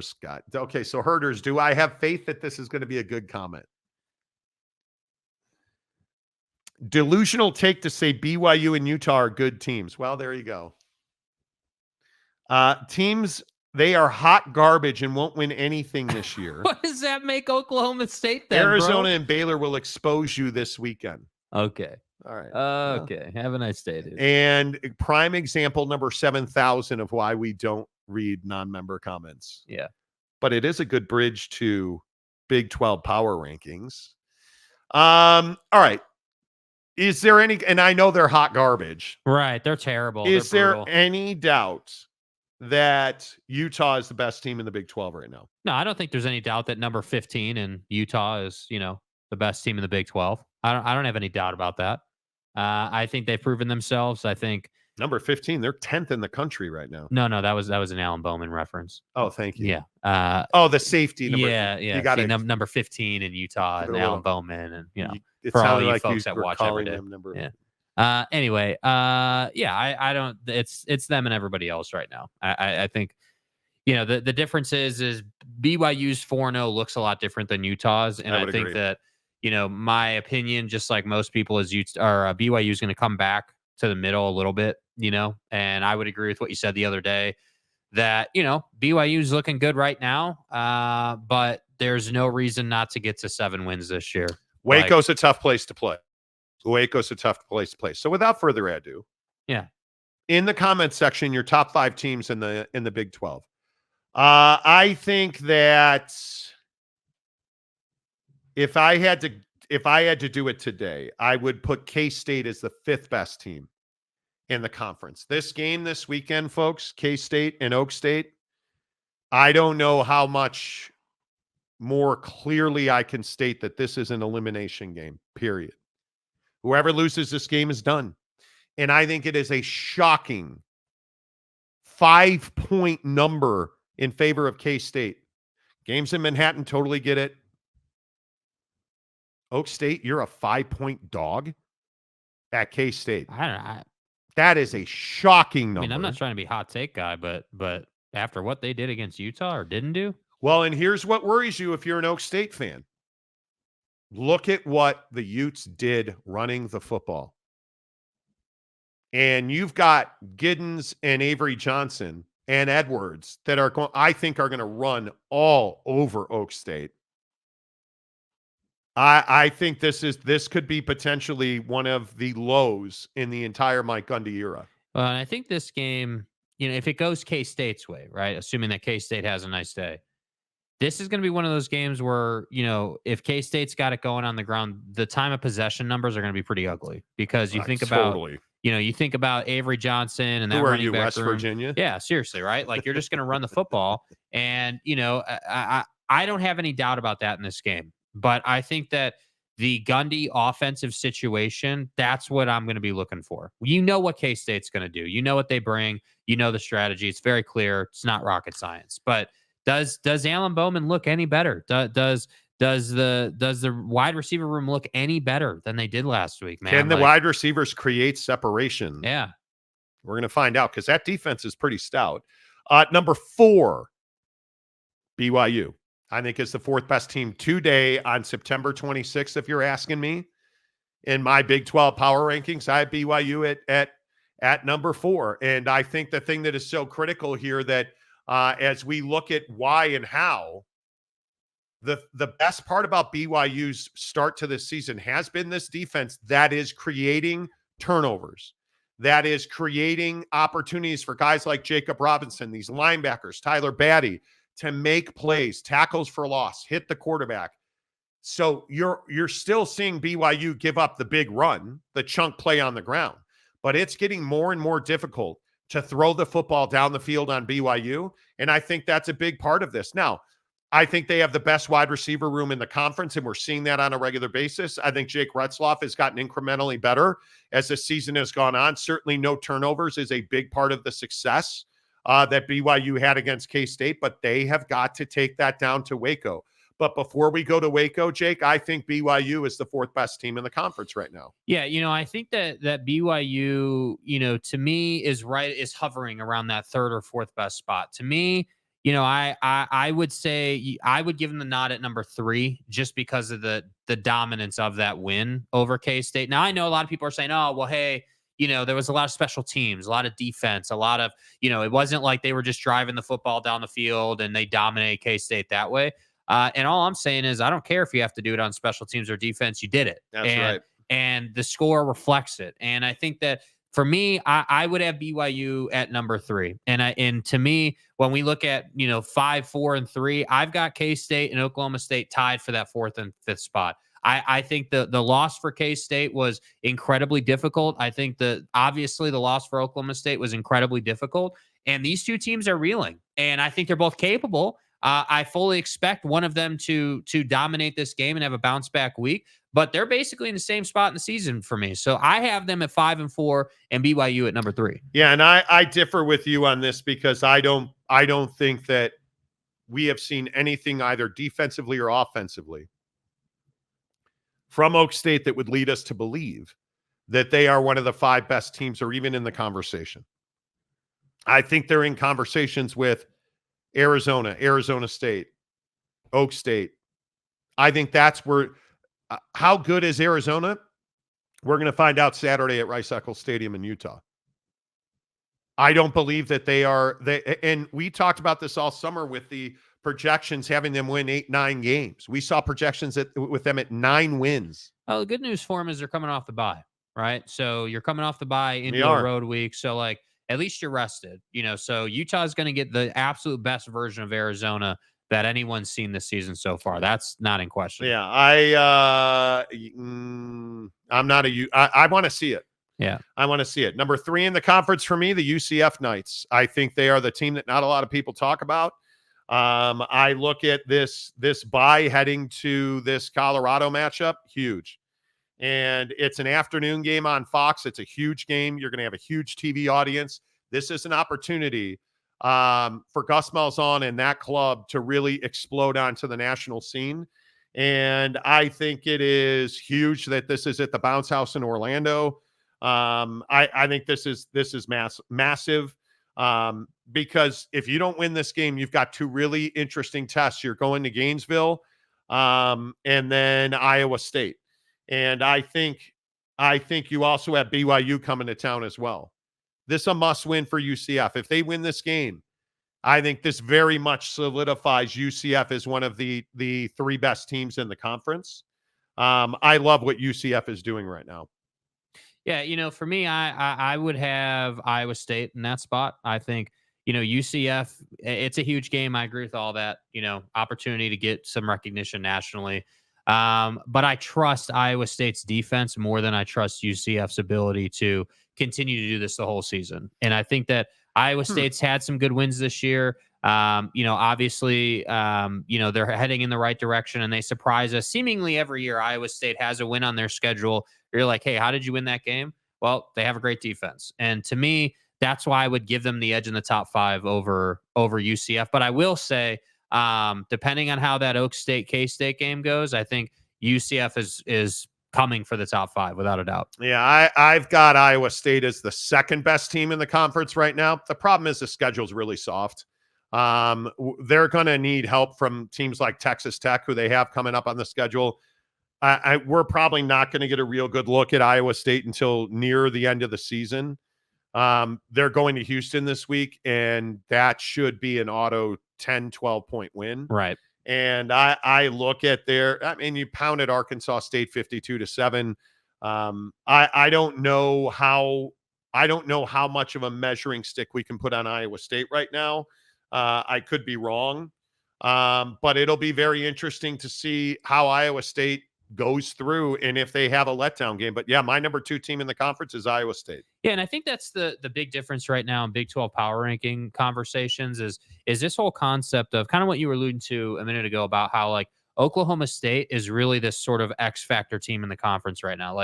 Scott. Okay, so Herders, do I have faith that this is going to be a good comment? Delusional take to say BYU and Utah are good teams. Well, there you go. Teams, they are hot garbage and won't win anything this year. What does that make Oklahoma State then, Arizona bro? and Baylor will expose you this weekend. Okay. All right. Okay. Have a nice day, dude. And prime example number 7,000 of why we don't read non-member comments. Yeah. But it is a good bridge to Big 12 power rankings. All right. Is there any, and I know they're hot garbage. Right. They're terrible. Is they're there any doubt that Utah is the best team in the Big 12 right now? No, I don't think there's any doubt that number 15 and Utah is, the best team in the Big 12. I don't have any doubt about that. I think they've proven themselves. I think number 15, they're 10th in the country right now. No, that was an Alan Bowman reference. Oh, thank you. Yeah. The safety number. Yeah. You got number 15 in Utah and Alan Bowman, and it for all sounded you like folks you that were watch calling every day. them number. Yeah. Anyway, I don't. It's them and everybody else right now. I think, the difference is BYU's 4-0 looks a lot different than Utah's, and I think agree. that my opinion, just like most people, is BYU is going to come back to the middle a little bit, and I would agree with what you said the other day that BYU is looking good right now, but there's no reason not to get to 7 wins this year. Waco's a tough place to play. Waco's a tough place to play. So without further ado, in the comments section, your top 5 teams in the Big 12. I think that if I had to do it today, I would put K-State as the 5th best team in the conference. This game this weekend, folks, K-State and Oak State, I don't know how much more clearly I can state that this is an elimination game, period. Whoever loses this game is done. And I think it is a shocking 5-point number in favor of K-State. Games in Manhattan, totally get it. Oak State, you're a 5-point dog at K-State. I don't know. That is a shocking number. I mean, I'm not trying to be hot take guy, but after what they did against Utah or didn't do. Well, and here's what worries you if you're an Oak State fan. Look at what the Utes did running the football. And you've got Giddens and Avery Johnson and Edwards that I think are going to run all over Oak State. I think this could be potentially one of the lows in the entire Mike Gundy era. Well, and I think this game, if it goes K-State's way, right, assuming that K-State has a nice day, this is going to be one of those games where, if K-State's got it going on the ground, the time of possession numbers are going to be pretty ugly because you think about, you think about Avery Johnson and that running back West room. Virginia? Yeah, seriously, right? Like you're just going to run the football, and I don't have any doubt about that in this game. But I think that the Gundy offensive situation, that's what I'm going to be looking for. You know what K-State's going to do. You know what they bring. You know the strategy. It's very clear. It's not rocket science. But does Alan Bowman look any better? Does the wide receiver room look any better than they did last week, man? Can the wide receivers create separation? Yeah. We're going to find out because that defense is pretty stout. Number 4, BYU. I think is the 4th best team today on September 26th, if you're asking me. In my Big 12 power rankings, I have BYU at number 4. And I think the thing that is so critical here that as we look at why and how, the best part about BYU's start to this season has been this defense that is creating turnovers, that is creating opportunities for guys like Jacob Robinson, these linebackers, Tyler Batty, to make plays, tackles for loss, hit the quarterback. So you're still seeing BYU give up the big run, the chunk play on the ground, but it's getting more and more difficult to throw the football down the field on BYU, and I think that's a big part of this. Now, I think they have the best wide receiver room in the conference, and we're seeing that on a regular basis. I think Jake Retzloff has gotten incrementally better as the season has gone on. Certainly no turnovers is a big part of the success that BYU had against K-State, but they have got to take that down to Waco. But before we go to Waco, Jake, I think BYU is the 4th best team in the conference right now. Yeah, I think that BYU, to me is hovering around that 3rd or 4th best spot. To me, I would say I would give them the nod at number 3 just because of the dominance of that win over K-State. Now I know a lot of people are saying, "Oh, well, hey, there was a lot of special teams, a lot of defense, a lot of, it wasn't like they were just driving the football down the field and they dominated K-State that way." And all I'm saying is, I don't care if you have to do it on special teams or defense. You did it. That's right. And the score reflects it. And I think that for me, I would have BYU at number 3. And to me, when we look at 5, 4, and 3, I've got K-State and Oklahoma State tied for that 4th and 5th spot. I think the loss for K-State was incredibly difficult. I think that obviously the loss for Oklahoma State was incredibly difficult. And these two teams are reeling. And I think they're both capable. I fully expect one of them to dominate this game and have a bounce back week, but they're basically in the same spot in the season for me. So I have them at 5 and 4 and BYU at number 3. Yeah, and I differ with you on this because I don't think that we have seen anything either defensively or offensively from Oak State that would lead us to believe that they are one of the 5 best teams or even in the conversation. I think they're in conversations with Arizona, Arizona State, Oak State. I think that's where how good is Arizona? We're going to find out Saturday at Rice-Eccles Stadium in Utah. I don't believe that they are and we talked about this all summer with the projections having them win 8, 9 games. We saw projections with them at 9 wins. Oh, the good news for them is they're coming off the bye, right? So you're coming off the bye into a road week. So at least you're rested, so Utah's going to get the absolute best version of Arizona that anyone's seen this season so far. That's not in question. Yeah. I'm not I want to see it. Yeah. I want to see it. Number 3 in the conference for me, the UCF Knights. I think they are the team that not a lot of people talk about. I look at this bye heading to this Colorado matchup, huge. And it's an afternoon game on Fox. It's a huge game. You're going to have a huge TV audience. This is an opportunity for Gus Malzahn and that club to really explode onto the national scene. And I think it is huge that this is at the Bounce House in Orlando. I think this is massive because if you don't win this game, you've got 2 really interesting tests. You're going to Gainesville and then Iowa State. And I think you also have BYU coming to town as well. This is a must win for UCF. If they win this game, I think this very much solidifies UCF as one of the 3 best teams in the conference. I love what UCF is doing right now. Yeah, for me, I would have Iowa State in that spot. I think, UCF, it's a huge game. I agree with all that, opportunity to get some recognition nationally. But I trust Iowa State's defense more than I trust UCF's ability to continue to do this the whole season. And I think that Iowa State's had some good wins this year. Obviously, they're heading in the right direction and they surprise us seemingly every year. Iowa State has a win on their schedule. You're like, hey, how did you win that game? Well, they have a great defense. And to me, that's why I would give them the edge in the top 5 over UCF. But I will say, depending on how that Oak State K-State game goes, I think UCF is coming for the top 5 without a doubt. Yeah, I've got Iowa State as the 2nd best team in the conference right now. The problem is the schedule's really soft. They're going to need help from teams like Texas Tech, who they have coming up on the schedule. We're probably not going to get a real good look at Iowa State until near the end of the season. They're going to Houston this week, and that should be an auto 10, 12-point win. Right. And I look at you pounded Arkansas State 52-7. I don't know how much of a measuring stick we can put on Iowa State right now. I could be wrong. But it'll be very interesting to see how Iowa State goes through and if they have a letdown game. But yeah, my number 2 team in the conference is Iowa State. Yeah, and I think that's the big difference right now in Big 12 power ranking conversations is this whole concept of kind of what you were alluding to a minute ago about how Oklahoma State is really this sort of X factor team in the conference right now.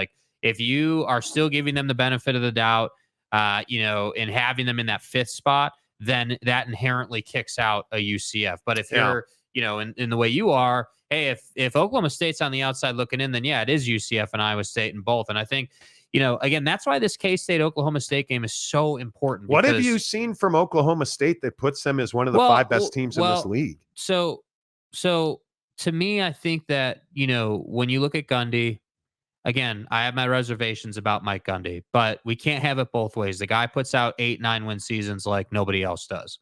If you are still giving them the benefit of the doubt, and having them in that 5th spot, then that inherently kicks out a UCF. But if you're, in the way you are, hey, if Oklahoma State's on the outside looking in, then yeah, it is UCF and Iowa State in both. And I think, again, that's why this K-State Oklahoma State game is so important. What have because- you seen from Oklahoma State that puts them as one of the Well, 5 best teams in this well, league? So to me, I think that, when you look at Gundy, again, I have my reservations about Mike Gundy, but we can't have it both ways. The guy puts out 8, 9-win seasons like nobody else does.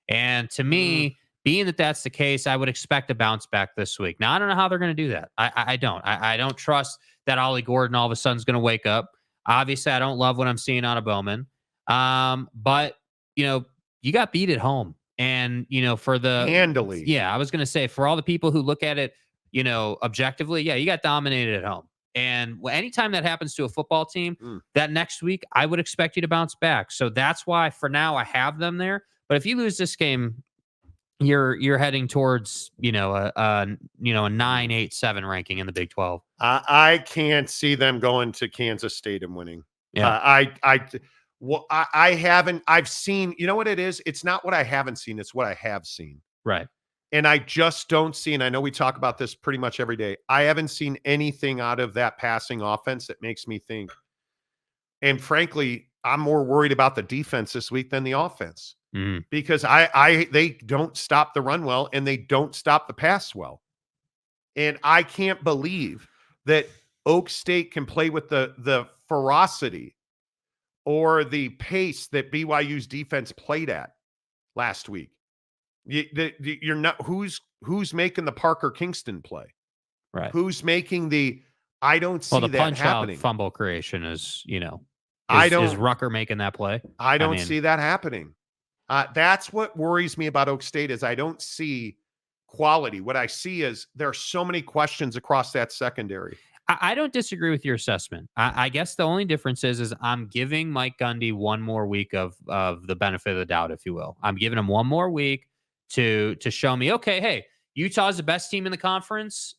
And to me, being that that's the case, I would expect a bounce back this week. Now, I don't know how they're going to do that. I don't. I don't trust that Ollie Gordon all of a sudden is going to wake up. Obviously, I don't love what I'm seeing out of Bowman. But, you got beat at home. And, for the Handily. Yeah, I was going to say, for all the people who look at it, objectively, yeah, you got dominated at home. And anytime that happens to a football team, that next week, I would expect you to bounce back. So that's why for now I have them there. But if you lose this game, you're heading towards, a 9-8-7 ranking in the Big 12. I can't see them going to Kansas State and winning. Yeah. I've seen, you know what it is? It's not what I haven't seen. It's what I have seen. Right. And I just don't see, and I know we talk about this pretty much every day. I haven't seen anything out of that passing offense that makes me think. And frankly, I'm more worried about the defense this week than the offense because they don't stop the run well and they don't stop the pass well. And I can't believe that Oak State can play with the ferocity or the pace that BYU's defense played at last week. You're not who's making the Parker Kingston play, right? Who's making I don't see the that punch happening. Out fumble creation is is Rucker making that play? I don't see that happening. That's what worries me about Oak State is I don't see quality. What I see is there are so many questions across that secondary. I don't disagree with your assessment. I guess the only difference is I'm giving Mike Gundy one more week of the benefit of the doubt, if you will. I'm giving him one more week to show me, okay, hey, Utah's the best team in the conference.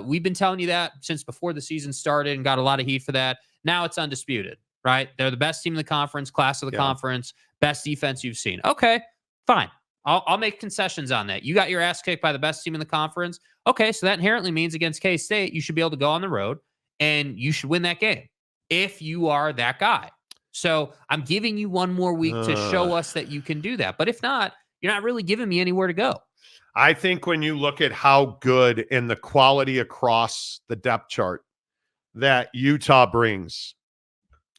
We've been telling you that since before the season started and got a lot of heat for that. Now it's undisputed, right? They're the best team in the conference, class of the conference, best defense you've seen. Okay, fine. I'll make concessions on that. You got your ass kicked by the best team in the conference. Okay, so that inherently means against K-State, you should be able to go on the road and you should win that game if you are that guy. So I'm giving you one more week to show us that you can do that. But if not, you're not really giving me anywhere to go. I think when you look at how good and the quality across the depth chart that Utah brings,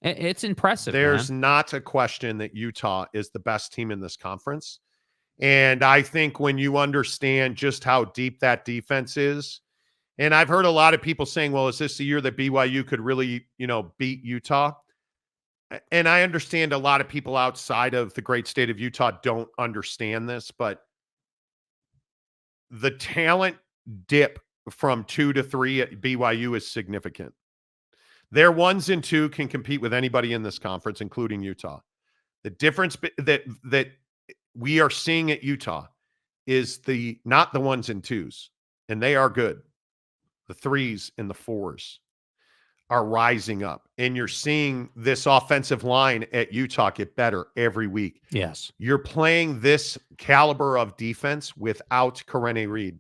it's impressive. There's not a question that Utah is the best team in this conference. And I think when you understand just how deep that defense is, and I've heard a lot of people saying, well, is this the year that BYU could really, beat Utah? And I understand a lot of people outside of the great state of Utah don't understand this, but the talent dip from 2 to 3 at BYU is significant. Their 1s and 2 can compete with anybody in this conference, including Utah. The difference that we are seeing at Utah is not the 1s and 2s, and they are good. The 3s and the 4s are rising up, and you're seeing this offensive line at Utah get better every week. Yes. You're playing this caliber of defense without Karene Reed.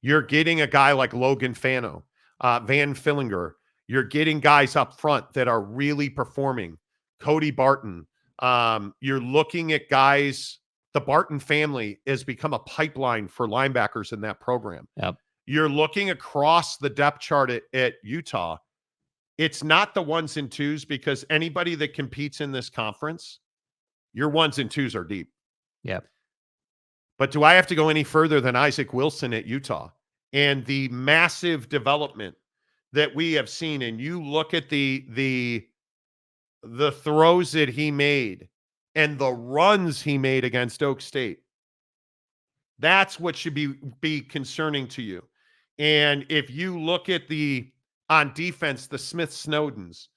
You're getting a guy like Logan Fano, Van Fillinger. You're getting guys up front that are really performing. Cody Barton. You're looking at guys. The Barton family has become a pipeline for linebackers in that program. Yep. You're looking across the depth chart at Utah. It's not the 1s and 2s because anybody that competes in this conference, your 1s and 2s are deep. Yep. But do I have to go any further than Isaac Wilson at Utah and the massive development that we have seen? And you look at the throws that he made and the runs he made against Oak State. That's what should be concerning to you. And if you look at on defense, the Smith Snowdens,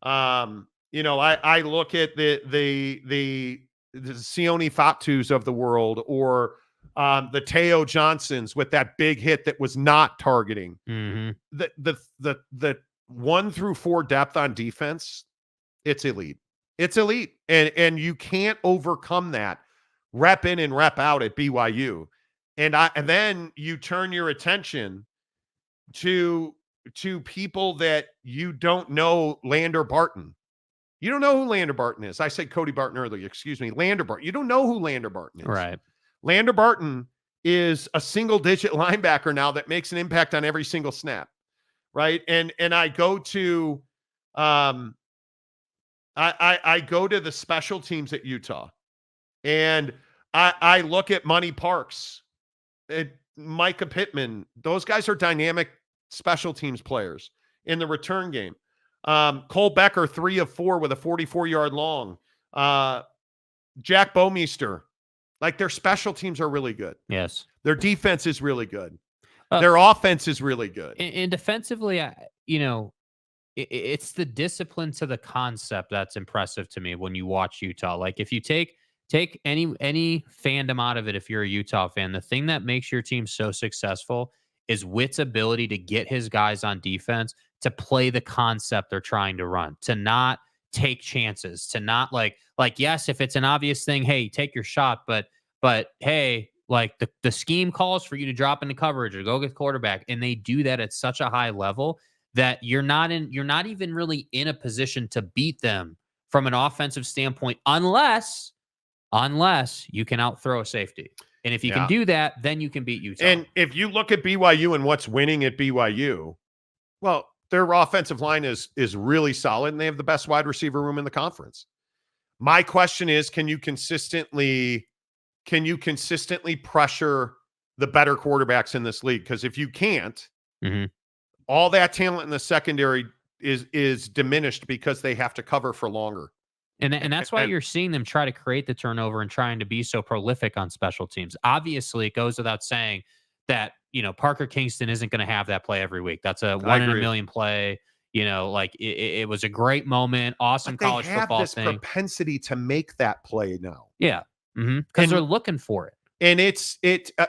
I look at the Sione Fatus of the world, or the Teo Johnsons with that big hit that was not targeting. Mm-hmm. The 1 through 4 depth on defense, it's elite. It's elite. And you can't overcome that rep in and rep out at BYU. And then you turn your attention to people that you don't know Lander Barton. You don't know who Lander Barton is. I said Cody Barton earlier. Excuse me. Lander Barton. You don't know who Lander Barton is. Right. Lander Barton is a single-digit linebacker now that makes an impact on every single snap. Right. And I go to I go to the special teams at Utah, and I look at Monty Parks, Micah Pittman. Those guys are dynamic special teams players in the return game. Cole Becker, 3 of 4 with a 44-yard long. Jack Bomeister, like their special teams are really good. Yes. Their defense is really good. Their offense is really good. And defensively, it's the discipline to the concept that's impressive to me when you watch Utah. Like if you take any fandom out of it, if you're a Utah fan, the thing that makes your team so successful is Witt's ability to get his guys on defense to play the concept they're trying to run, to not take chances, to not like yes, if it's an obvious thing, hey, take your shot, but hey, like the scheme calls for you to drop into coverage or go get the quarterback, and they do that at such a high level that you're not even really in a position to beat them from an offensive standpoint unless you can outthrow a safety. And if you can do that, then you can beat Utah. And if you look at BYU and what's winning at BYU, well, their offensive line is really solid, and they have the best wide receiver room in the conference. My question is, can you consistently pressure the better quarterbacks in this league? Because if you can't, all that talent in the secondary is diminished because they have to cover for longer. And that's why you're seeing them try to create the turnover and trying to be so prolific on special teams. Obviously, it goes without saying that, Parker Kingston isn't going to have that play every week. That's a 1 in a million play. Like it was a great moment. Awesome college football thing. They have this propensity to make that play now. Yeah. Because they're looking for it. And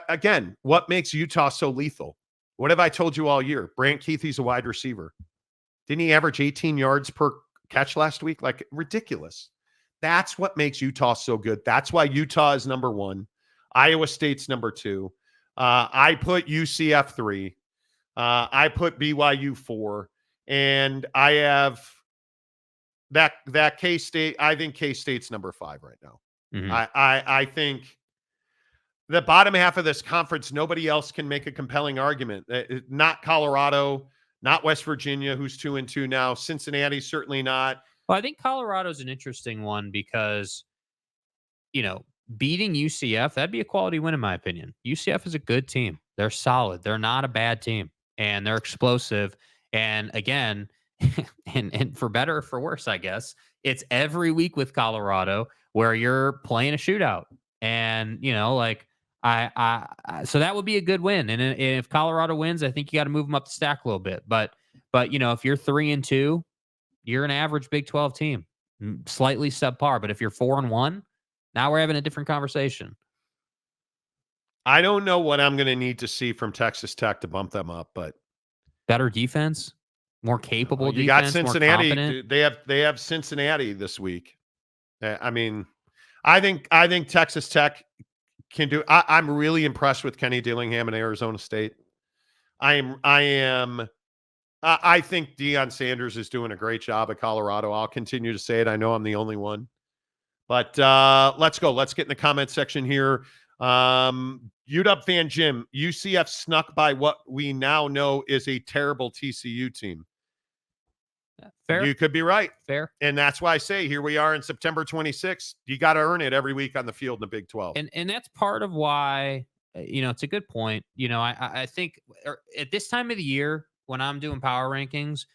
again, what makes Utah so lethal? What have I told you all year? Brant Keithy's a wide receiver. Didn't he average 18 yards per catch last week? Like, ridiculous. That's what makes Utah so good. That's why Utah is number 1. Iowa State's number 2. I put UCF 3. I put BYU 4. And I have that K-State. I think K-State's number 5 right now. I think the bottom half of this conference, nobody else can make a compelling argument. Not Colorado, not West Virginia, who's 2-2 now. Cincinnati, certainly not. Well, I think Colorado's an interesting one because, beating UCF, that'd be a quality win in my opinion. UCF is a good team. They're solid. They're not a bad team, and they're explosive. And again, and for better or for worse, I guess, it's every week with Colorado where you're playing a shootout. And, so that would be a good win. And if Colorado wins, I think you got to move them up the stack a little bit. But if you're 3-2, you're an average Big 12 team, slightly subpar. But if you're 4-1, now we're having a different conversation. I don't know what I'm going to need to see from Texas Tech to bump them up, but better defense, more capable defense. You got Cincinnati. More confident. They have Cincinnati this week. I mean, I think Texas Tech can do. I'm really impressed with Kenny Dillingham in Arizona State. I think Deion Sanders is doing a great job at Colorado. I'll continue to say it. I know I'm the only one. But let's go. Let's get in the comment section here. UW fan Jim, UCF snuck by what we now know is a terrible TCU team. Fair. You could be right. Fair. And that's why I say here we are in September 26th. You got to earn it every week on the field in the Big 12. And that's part of why, it's a good point. I think at this time of the year, when I'm doing power rankings,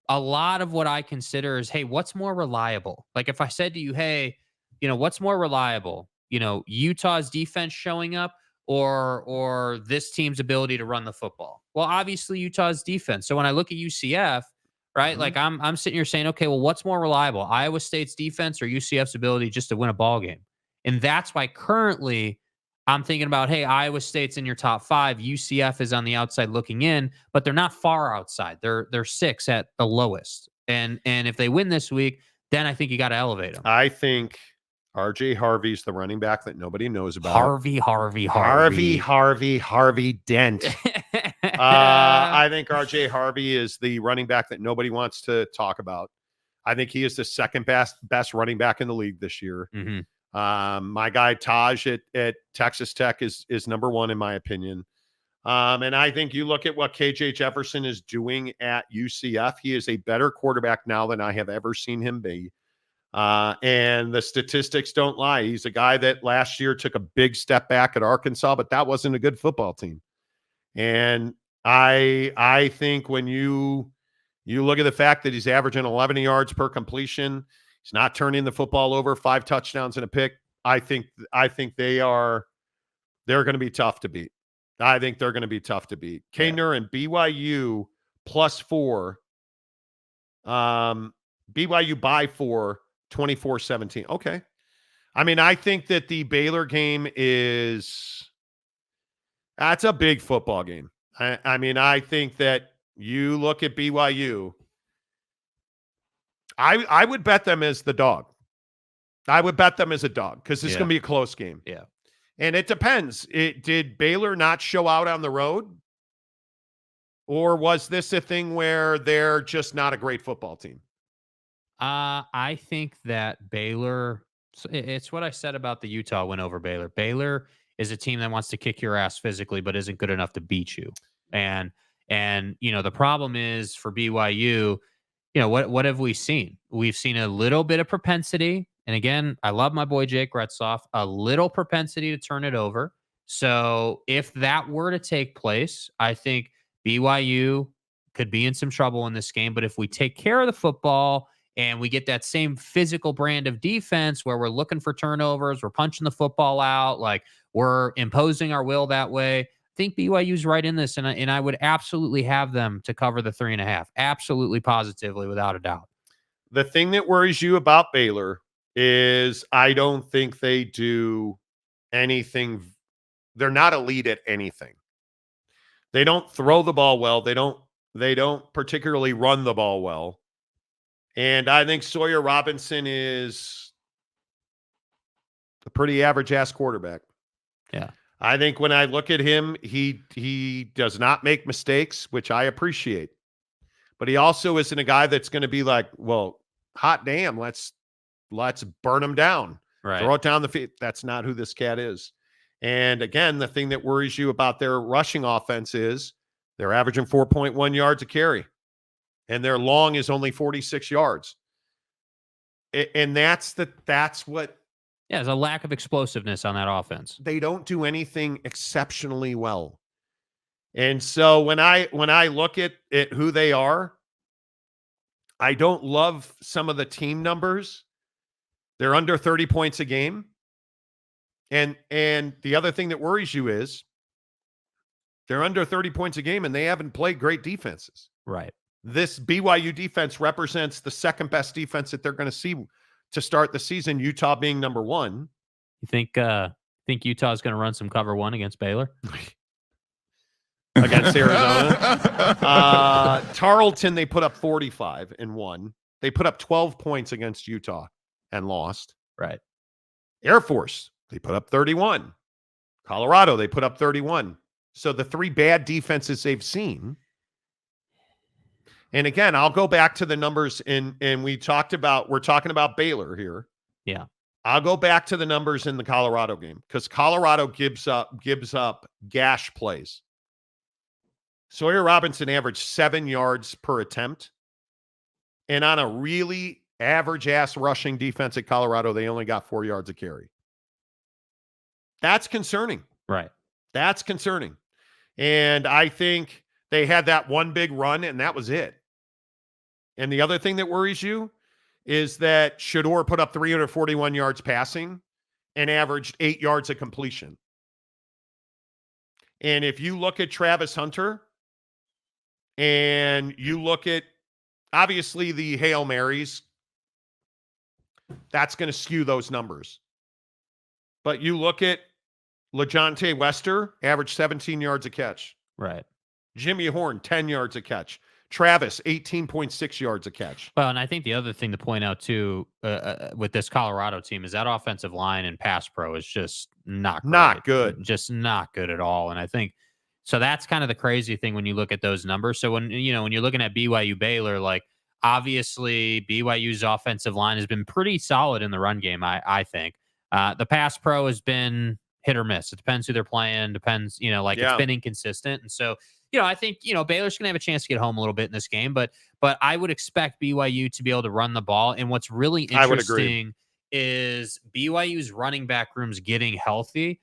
a lot of what I consider is, hey, what's more reliable? Like if I said to you, hey, what's more reliable? Utah's defense showing up or this team's ability to run the football? Well, obviously Utah's defense. So when I look at UCF, right, like I'm sitting here saying, okay, well, what's more reliable, Iowa State's defense or UCF's ability just to win a ball game? And that's why currently I'm thinking about, hey, Iowa State's in your top 5. UCF is on the outside looking in, but they're not far outside. They're 6 at the lowest. And if they win this week, then I think you got to elevate them. I think RJ Harvey's the running back that nobody knows about. Harvey Dent. I think RJ Harvey is the running back that nobody wants to talk about. I think he is the second best running back in the league this year. My guy Taj at Texas Tech is number one in my opinion. And I think you look at what KJ Jefferson is doing at UCF. He is a better quarterback now than I have ever seen him be. And the statistics don't lie. He's a guy that last year took a big step back at Arkansas, but that wasn't a good football team. And I think when you look at the fact that he's averaging 11 yards per completion, he's not turning the football over, 5 touchdowns and a pick. I think they're going to be tough to beat. I think they're going to be tough to beat. Kner and BYU +4. BYU by 4, 24-17. Okay. I mean, I think that the Baylor game that's a big football game. I mean, I think that you look at BYU, I would bet them as the dog. I would bet them as a dog because this is going to be a close game. Yeah. And it depends. Did Baylor not show out on the road? Or was this a thing where they're just not a great football team? I think that Baylor, it's what I said about the Utah win over Baylor. Baylor is a team that wants to kick your ass physically, but isn't good enough to beat you. And the problem is for BYU, what have we seen? We've seen a little bit of propensity. And again, I love my boy Jake Retzoff, a little propensity to turn it over. So if that were to take place, I think BYU could be in some trouble in this game. But if we take care of the football and we get that same physical brand of defense where we're looking for turnovers, we're punching the football out, like we're imposing our will that way, I think BYU's right in this. And I would absolutely have them to cover the 3.5. Absolutely, positively, without a doubt. The thing that worries you about Baylor is I don't think they do anything. They're not elite at anything. They don't throw the ball well. They don't particularly run the ball well. And I think Sawyer Robinson is a pretty average-ass quarterback. Yeah. I think when I look at him, he does not make mistakes, which I appreciate. But he also isn't a guy that's going to be like, well, hot damn, let's burn him down. Right. Throw it down the field. That's not who this cat is. And again, the thing that worries you about their rushing offense is they're averaging 4.1 yards a carry, and their long is only 46 yards. And that's what. Yeah, there's a lack of explosiveness on that offense. They don't do anything exceptionally well. And so when I look at who they are, I don't love some of the team numbers. They're under 30 points a game. And the other thing that worries you is they're under 30 points a game and they haven't played great defenses. Right. This BYU defense represents the second best defense that they're going to see to start the season, Utah being number 1. You think Utah's going to run some cover 1 against Baylor? Against Arizona. Tarleton, they put up 45 and won. They put up 12 points against Utah and lost. Right. Air Force, they put up 31. Colorado, they put up 31. So the 3 bad defenses they've seen. And again, I'll go back to the numbers and we're talking about Baylor here. Yeah. I'll go back to the numbers in the Colorado game because Colorado gives up gash plays. Sawyer Robinson averaged 7 yards per attempt. And on a really average-ass rushing defense at Colorado, they only got 4 yards a carry. That's concerning. Right. That's concerning. And I think they had that one big run, and that was it. And the other thing that worries you is that Shedeur put up 341 yards passing and averaged 8 yards of completion. And if you look at Travis Hunter and you look at, obviously, the Hail Marys, that's going to skew those numbers. But you look at LeJontay Wester, averaged 17 yards a catch. Right. Jimmy Horn, 10 yards a catch. Travis, 18.6 yards a catch. Well, and I think the other thing to point out, too, with this Colorado team is that offensive line and pass pro is just not great. Not good. Just not good at all. And I think So that's kind of the crazy thing when you look at those numbers. So when you're looking at BYU Baylor, like obviously BYU's offensive line has been pretty solid in the run game. I think the pass pro has been hit or miss. It depends who they're playing. Depends, it's Yeah, been inconsistent. And so I think Baylor's gonna have a chance to get home a little bit in this game, but I would expect BYU to be able to run the ball. And what's really I would agree. interesting is BYU's running back room's getting healthy.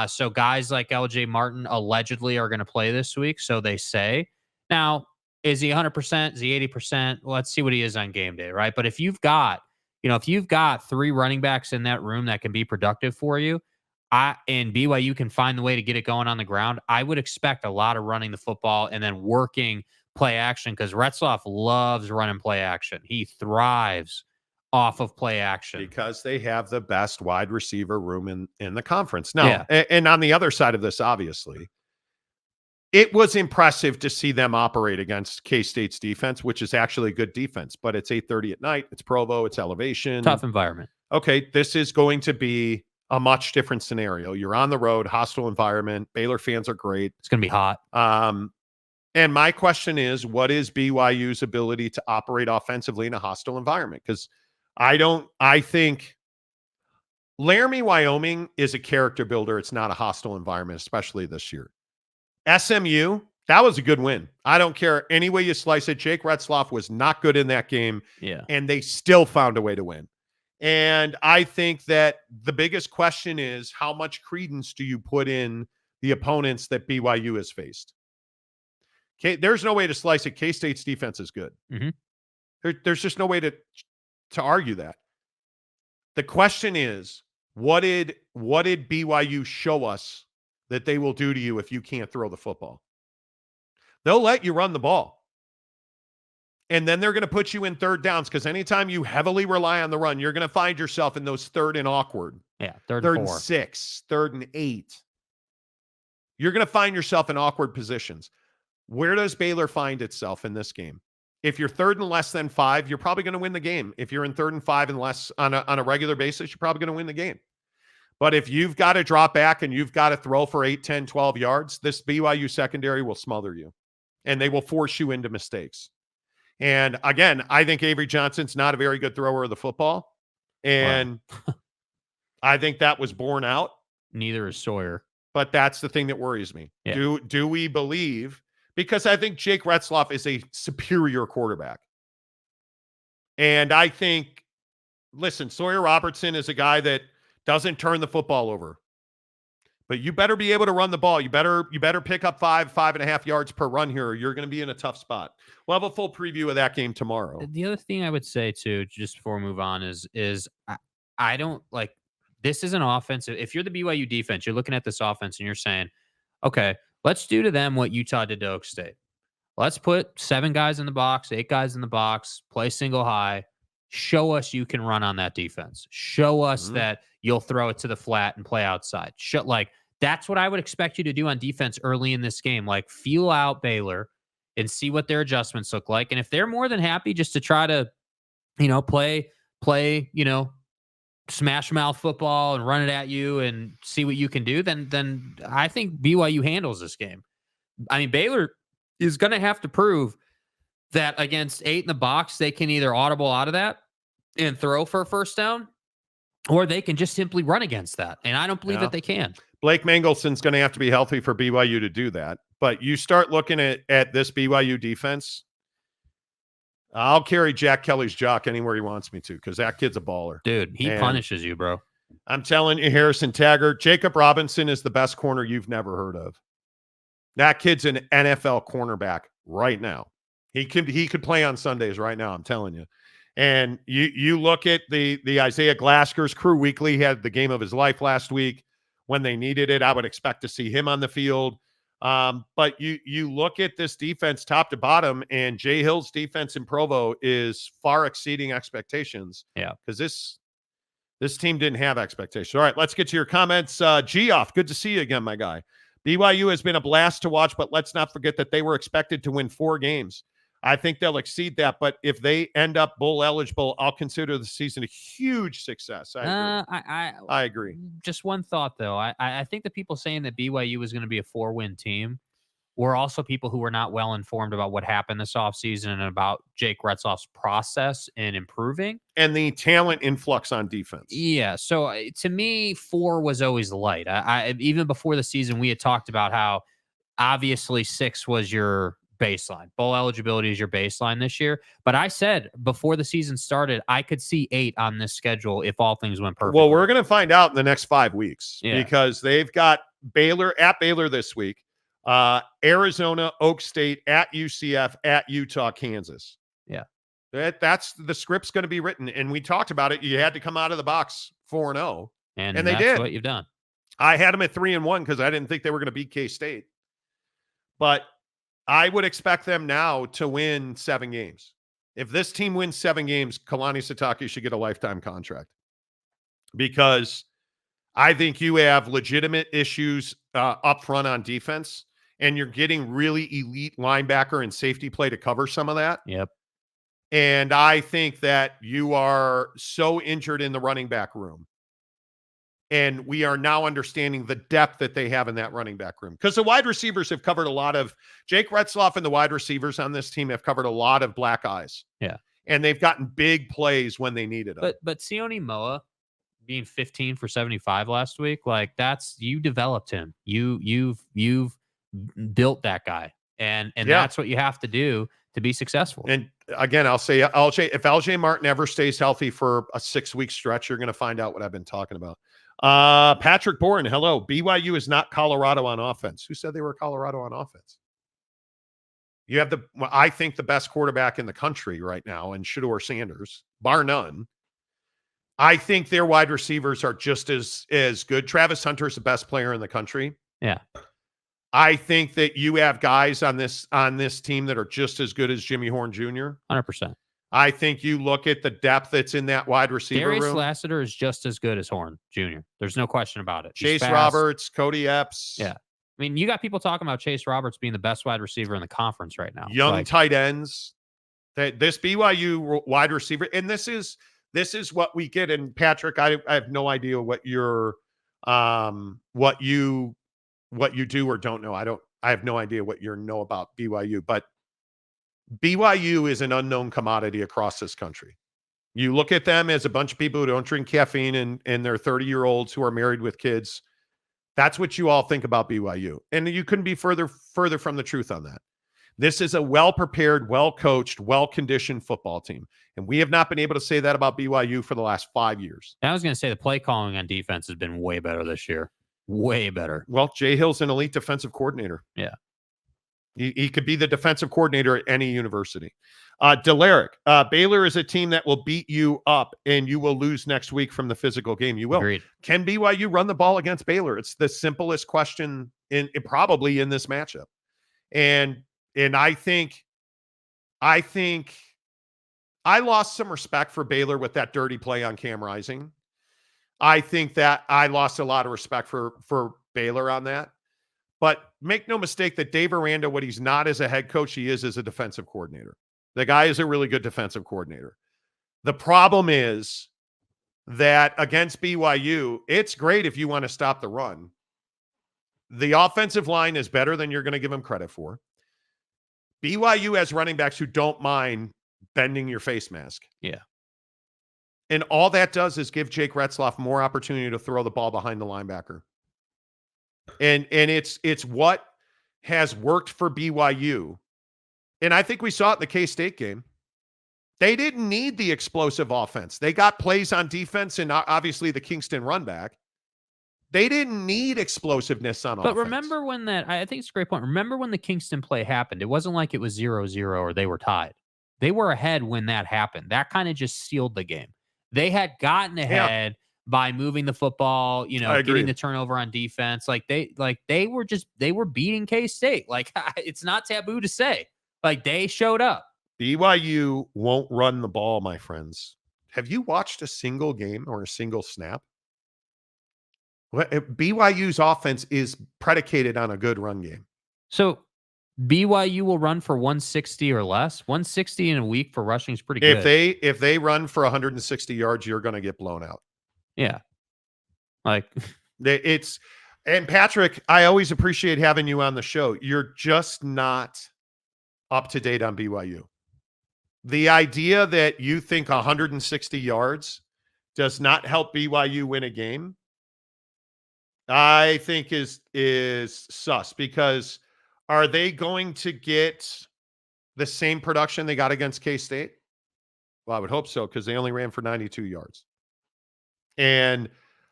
So guys like LJ Martin allegedly are going to play this week, so they say. Now, is he 100%? Is he 80%? Well, let's see what he is on game day, right? But if you've got 3 running backs in that room that can be productive for you, and BYU can find the way to get it going on the ground, I would expect a lot of running the football and then working play action because Retzloff loves running play action. He thrives off of play action. Because they have the best wide receiver room in the conference. Now, Yeah. and on the other side of this, obviously, it was impressive to see them operate against K-State's defense, which is actually a good defense, but it's 8:30 at night. It's Provo. It's elevation. Tough environment. Okay, this is going to be a much different scenario. You're on the road, hostile environment. Baylor fans are great. It's going to be hot. And my question is, what is BYU's ability to operate offensively in a hostile environment? Because I think Laramie, Wyoming is a character builder. It's not a hostile environment, especially this year. SMU, that was a good win. I don't care any way you slice it. Jake Retzloff was not good in that game. Yeah. And they still found a way to win. And I think that the biggest question is, how much credence do you put in the opponents that BYU has faced? There's no way to slice it. K-State's defense is good. Mm-hmm. There's just no way to argue that. The question is, what did BYU show us that they will do to you if you can't throw the football? They'll let you run the ball. And then they're going to put you in third downs because anytime you heavily rely on the run, you're going to find yourself in those third and awkward. Yeah, third and four. 6, 3rd and 8. You're going to find yourself in awkward positions. Where does Baylor find itself in this game? If you're 3rd and less than 5, you're probably going to win the game. If you're in 3rd and 5 and less on a regular basis, you're probably going to win the game. But if you've got to drop back and you've got to throw for 8, 10, 12 yards, this BYU secondary will smother you. And they will force you into mistakes. And again, I think Avery Johnson's not a very good thrower of the football. And wow. I think that was borne out. Neither is Sawyer. But that's the thing that worries me. Yeah. Do we believe? Because I think Jake Retzloff is a superior quarterback. And I think, listen, Sawyer Robertson is a guy that doesn't turn the football over. But you better be able to run the ball. You better pick up 5.5 yards per run here, or you're going to be in a tough spot. We'll have a full preview of that game tomorrow. The other thing I would say too, just before we move on, is I don't like, this is an offense. If you're the BYU defense, you're looking at this offense and you're saying, okay, let's do to them what Utah did to Oak State. Let's put 7 guys in the box, 8 guys in the box, play single high. Show us you can run on that defense. Show us that you'll throw it to the flat and play outside. That's what I would expect you to do on defense early in this game. Like, feel out Baylor and see what their adjustments look like. And if they're more than happy just to try to, play, smash mouth football and run it at you and see what you can do, then I think BYU handles this game. I mean, Baylor is going to have to prove that against 8 in the box, they can either audible out of that and throw for a first down, or they can just simply run against that. And I don't believe that they can. Blake Mangelson's going to have to be healthy for BYU to do that. But you start looking at this BYU defense, I'll carry Jack Kelly's jock anywhere he wants me to because that kid's a baller. Dude, he punishes you, bro. I'm telling you, Harrison Taggart, Jacob Robinson is the best corner you've never heard of. That kid's an NFL cornerback right now. He could play on Sundays right now, I'm telling you. And you look at the Isaiah Glasker's Crew Weekly. He had the game of his life last week when they needed it. I would expect to see him on the field. But you look at this defense top to bottom, and Jay Hill's defense in Provo is far exceeding expectations. Yeah. Because this team didn't have expectations. All right, let's get to your comments. Geoff, good to see you again, my guy. BYU has been a blast to watch, but let's not forget that they were expected to win 4 games. I think they'll exceed that, but if they end up bowl eligible, I'll consider the season a huge success. I agree. Just one thought, though. I think the people saying that BYU was going to be a 4-win team, were also people who were not well informed about what happened this offseason and about Jake Retzloff's process in improving. And the talent influx on defense. Yeah. So to me, 4 was always light. I even before the season, we had talked about how obviously 6 was your baseline. Bowl eligibility is your baseline this year. But I said before the season started, I could see 8 on this schedule if all things went perfect. Well, we're going to find out in the next 5 weeks because they've got Baylor this week, Arizona, Oak State, at UCF, at Utah, Kansas. Yeah. That's the script's going to be written. And we talked about it. You had to come out of the box 4-0. And they that's did. What you've done. I had them at 3-1 because I didn't think they were going to beat K-State. But I would expect them now to win 7 games. If this team wins 7 games, Kalani Sitake should get a lifetime contract. Because I think you have legitimate issues up front on defense, and you're getting really elite linebacker and safety play to cover some of that. Yep. And I think that you are so injured in the running back room. And we are now understanding the depth that they have in that running back room. Because the wide receivers have covered a lot of – Jake Retzloff and the wide receivers on this team have covered a lot of black eyes. Yeah. And they've gotten big plays when they needed them. But Sione Moa being 15 for 75 last week, like that's – you developed him. You've built that guy. And that's what you have to do to be successful. And again, I'll say, if LJ Martin ever stays healthy for a 6-week stretch, you're going to find out what I've been talking about. Patrick Bourne, hello. BYU is not Colorado on offense. Who said they were Colorado on offense? You have I think the best quarterback in the country right now, in Shedeur Sanders, bar none. I think their wide receivers are just as good. Travis Hunter's the best player in the country. Yeah. I think that you have guys on this team that are just as good as Jimmy Horn Jr. 100%. I think you look at the depth that's in that wide receiver Darius room. Lassiter is just as good as Horn Jr. There's no question about it. Chase Roberts, Cody Epps. Yeah. I mean, you got people talking about Chase Roberts being the best wide receiver in the conference right now. Young tight ends. This BYU wide receiver, and this is what we get. And Patrick, I have no idea what your what you do or don't know. I have no idea what you know about BYU, but BYU is an unknown commodity across this country. You look at them as a bunch of people who don't drink caffeine and they're 30-year-olds who are married with kids. That's what you all think about BYU. And you couldn't be further from the truth on that. This is a well-prepared, well-coached, well-conditioned football team. And we have not been able to say that about BYU for the last 5 years. I was going to say the play calling on defense has been way better this year. Way better. Well, Jay Hill's an elite defensive coordinator. Yeah. He could be the defensive coordinator at any university. Delaric, Baylor is a team that will beat you up, and you will lose next week from the physical game. You will. Agreed. Can BYU run the ball against Baylor? It's the simplest question probably in this matchup. And I think I lost some respect for Baylor with that dirty play on Cam Rising. I think that I lost a lot of respect for Baylor on that. But make no mistake that Dave Aranda, what he's not as a head coach, he is as a defensive coordinator. The guy is a really good defensive coordinator. The problem is that against BYU, it's great if you want to stop the run. The offensive line is better than you're going to give them credit for. BYU has running backs who don't mind bending your face mask. Yeah. And all that does is give Jake Retzloff more opportunity to throw the ball behind the linebacker. And it's what has worked for BYU. And I think we saw it in the K-State game. They didn't need the explosive offense. They got plays on defense and obviously the Kingston run back. They didn't need explosiveness on offense. But remember when I think it's a great point. Remember when the Kingston play happened? It wasn't like it was 0-0 or they were tied. They were ahead when that happened. That kind of just sealed the game. They had gotten ahead by moving the football, getting the turnover on defense. They were beating K-State. Like, it's not taboo to say. Like, they showed up. BYU won't run the ball, my friends. Have you watched a single game or a single snap? BYU's offense is predicated on a good run game. So BYU will run for 160 or less. 160 in a week for rushing is pretty good. If they run for 160 yards, you're going to get blown out. Yeah. Like And Patrick, I always appreciate having you on the show. You're just not up to date on BYU. The idea that you think 160 yards does not help BYU win a game, I think is sus, because are they going to get the same production they got against K-State? Well, I would hope so, because they only ran for 92 yards. And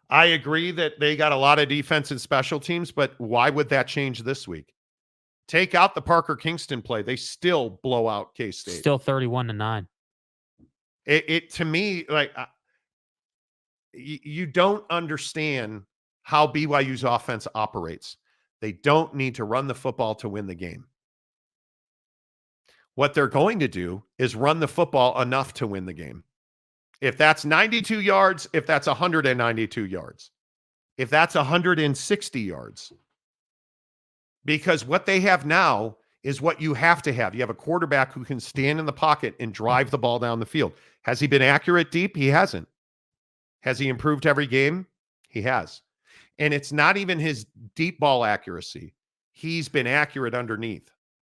I agree that they got a lot of defense and special teams, but why would that change this week? Take out the Parker Kingston play. They still blow out K-State. Still 31-9. It to me, like, you don't understand how BYU's offense operates. They don't need to run the football to win the game. What they're going to do is run the football enough to win the game. If that's 92 yards, if that's 192 yards, if that's 160 yards, because what they have now is what you have to have. You have a quarterback who can stand in the pocket and drive the ball down the field. Has he been accurate deep? He hasn't. Has he improved every game? He has. And it's not even his deep ball accuracy. He's been accurate underneath,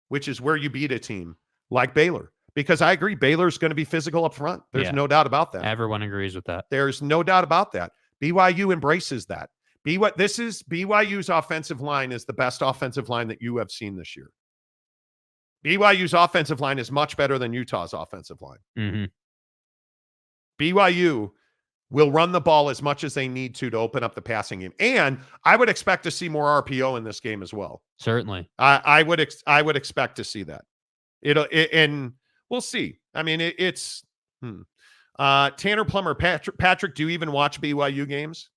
which is where you beat a team like Baylor. Because I agree, Baylor's going to be physical up front. There's no doubt about that. Everyone agrees with that. There's no doubt about that. BYU embraces that. BYU's offensive line is the best offensive line that you have seen this year. BYU's offensive line is much better than Utah's offensive line. Mm-hmm. BYU will run the ball as much as they need to open up the passing game. And I would expect to see more RPO in this game as well. Certainly. I would expect to see that. And we'll see. I mean, it's Tanner Plummer, Patrick, do you even watch BYU games?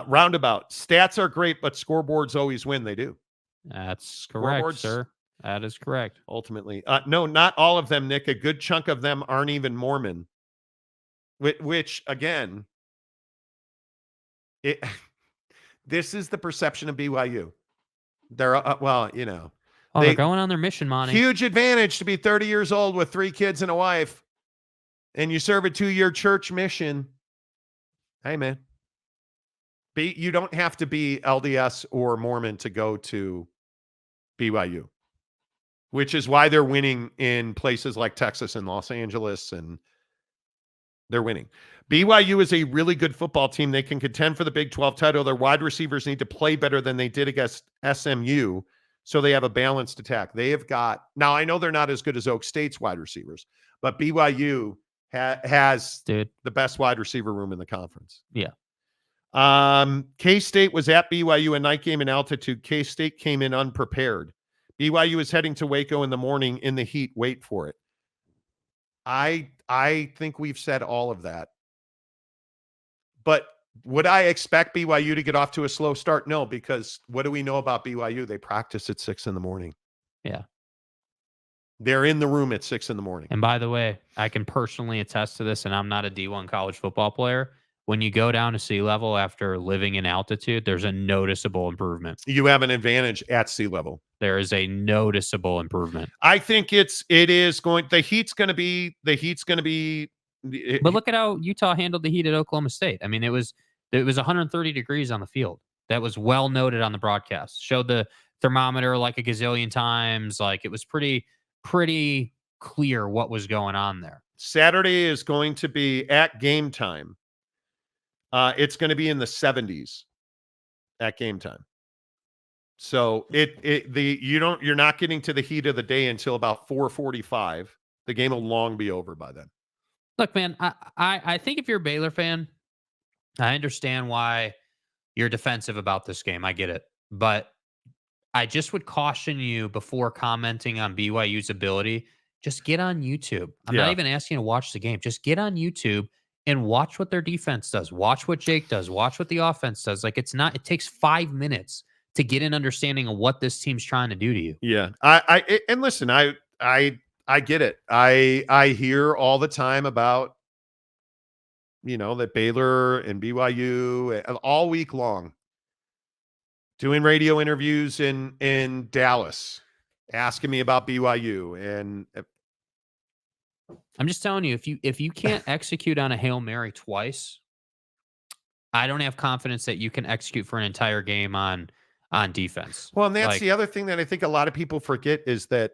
Roundabout. Stats are great, but scoreboards always win. They do. That's correct, sir. That is correct. Ultimately. No, not all of them, Nick. A good chunk of them aren't even Mormon. Which again, this is the perception of BYU. They're, they're going on their mission, Monty. Huge advantage to be 30 years old with 3 kids and a wife, and you serve a 2-year church mission. Hey, man. You don't have to be LDS or Mormon to go to BYU, which is why they're winning in places like Texas and Los Angeles, and they're winning. BYU is a really good football team. They can contend for the Big-12 title. Their wide receivers need to play better than they did against SMU, so they have a balanced attack. They have got – now, I know they're not as good as Oak State's wide receivers, but BYU has the best wide receiver room in the conference. Yeah. K-State was at BYU, a night game in altitude. K-State came in unprepared. BYU is heading to Waco in the morning in the heat. Wait for it. I think we've said all of that. But would I expect BYU to get off to a slow start? No, because what do we know about BYU? They practice at 6 a.m. Yeah. They're in the room at 6 a.m. And by the way, I can personally attest to this, and I'm not a D1 college football player. When you go down to sea level after living in altitude, there's a noticeable improvement. You have an advantage at sea level. There is a noticeable improvement. I think the heat's going to be. But look at how Utah handled the heat at Oklahoma State. I mean, it was 130 degrees on the field. That was well noted on the broadcast. Showed the thermometer like a gazillion times. Like, it was pretty clear what was going on there. Saturday is going to be at game time. It's going to be in the 70s at game time. So you're not getting to the heat of the day until about 4:45. The game will long be over by then. Look, man, I think if you're a Baylor fan, I understand why you're defensive about this game. I get it. But I just would caution you before commenting on BYU's ability, just get on YouTube. I'm not even asking you to watch the game. Just get on YouTube and watch what their defense does. Watch what Jake does. Watch what the offense does. Like, it takes 5 minutes to get an understanding of what this team's trying to do to you. Yeah. And listen, I get it. I hear all the time about, that Baylor and BYU all week long doing radio interviews in Dallas, asking me about BYU. And I'm just telling you, if you can't execute on a Hail Mary twice, I don't have confidence that you can execute for an entire game on defense. Well, and that's Like, the other thing that I think a lot of people forget is that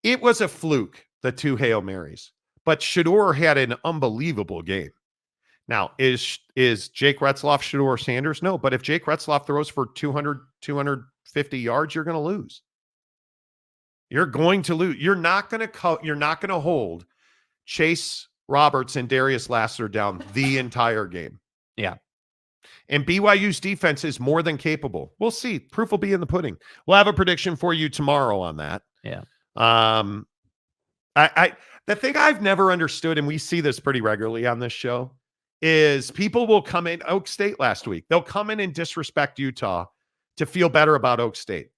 it was a fluke, the 2 Hail Marys, but Shador had an unbelievable game. Now, is Jake Retzloff Shador Sanders? No, but if Jake Retzloff throws for 200, 250 yards, you're going to lose. You're going to lose. You're not going to hold Chase Roberts and Darius Lassiter down the entire game. yeah. And BYU's defense is more than capable. We'll see. Proof will be in the pudding. We'll have a prediction for you tomorrow on that. Yeah. The thing I've never understood, and we see this pretty regularly on this show, is people will come in. Oak State last week, they'll come in and disrespect Utah to feel better about Oak State.